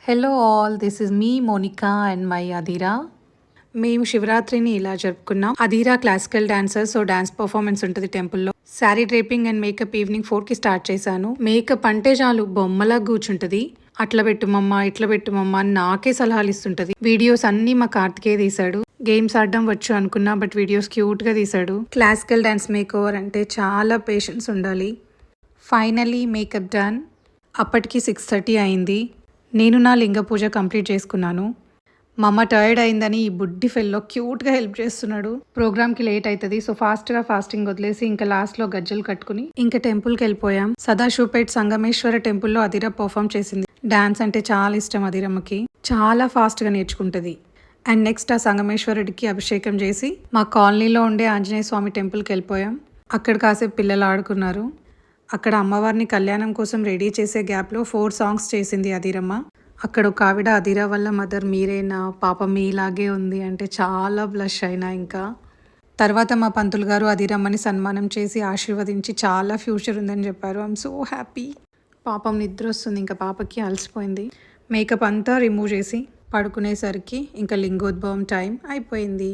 Hello all, this is me Monika and my Adheera. మేము శివరాత్రిని ఇలా జరుపుకున్నాం. Adheera classical dancer, so dance performance ఉంటుంది టెంపుల్లో. Sari draping and makeup evening 4కి స్టార్ట్ చేశాను. మేకప్ అంటే చాలు బొమ్మలా కూర్చుంటది. అట్లా పెట్టుమమ్మా ఇట్లా పెట్టుమమ్మా అని నాకే సలహాలు ఇస్తుంటది. వీడియోస్ అన్ని మా కార్తికేయ తీశాడు. గేమ్స్ ఆడడం వచ్చు అనుకున్నా, బట్ వీడియోస్ క్యూట్ గా తీశాడు. క్లాసికల్ డాన్స్ మేక్ ఓవర్ అంటే చాలా పేషెన్స్ ఉండాలి. Finally makeup done. అప్పటికి 6:30 అయింది. నేను నా లింగ పూజ కంప్లీట్ చేసుకున్నాను. మా అమ్మ టైర్డ్ అయిందని ఈ బుడ్డి ఫెల్లో క్యూట్గా హెల్ప్ చేస్తున్నాడు. ప్రోగ్రామ్కి లేట్ అవుతుంది, సో ఫాస్ట్గా ఫాస్టింగ్ వదిలేసి ఇంకా లాస్ట్లో గజ్జలు కట్టుకుని ఇంకా టెంపుల్కి వెళ్ళిపోయాం. సదాశివపేట్ సంగమేశ్వర టెంపుల్లో అధీర పర్ఫామ్ చేసింది. డాన్స్ అంటే చాలా ఇష్టం అధీరమ్మకి. చాలా ఫాస్ట్గా నేర్చుకుంటుంది. అండ్ నెక్స్ట్ ఆ సంగమేశ్వరుడికి అభిషేకం చేసి మా కాలనీలో ఉండే ఆంజనేయ స్వామి టెంపుల్కి వెళ్ళిపోయాం. అక్కడ కాసేపు పిల్లలు ఆడుకున్నారు. అక్కడ అమ్మవారిని కళ్యాణం కోసం రెడీ చేసే గ్యాప్లో 4 సాంగ్స్ చేసింది అధీరమ్మ. అక్కడ ఒక ఆవిడ అధీరా వల్ల మదర్ మీరేనా, పాప మీలాగే ఉంది అంటే చాలా బ్లష్ అయినా. ఇంకా తర్వాత మా పంతులు గారు అధీరమ్మని సన్మానం చేసి ఆశీర్వదించి చాలా ఫ్యూచర్ ఉందని చెప్పారు. I'm so happy. పాపం నిద్ర వస్తుంది, ఇంకా పాపకి అలసిపోయింది. మేకప్ అంతా రిమూవ్ చేసి పడుకునేసరికి ఇంకా లింగోద్భవం టైం అయిపోయింది.